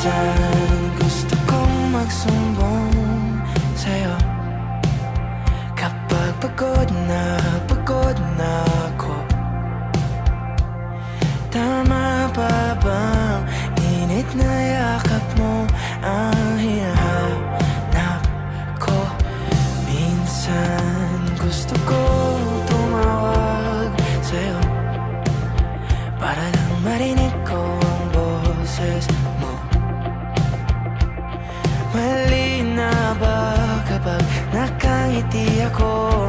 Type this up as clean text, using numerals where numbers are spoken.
Minsan gusto kong magsumbong sa'yo kapag pagod na ako. Tama ba bang init na yakap mo ang hinahanap ko? Minsan gusto ko tumawag sa'yo para lang marinig ko ang boses mo. Mali na ba kapag nakangiti ako?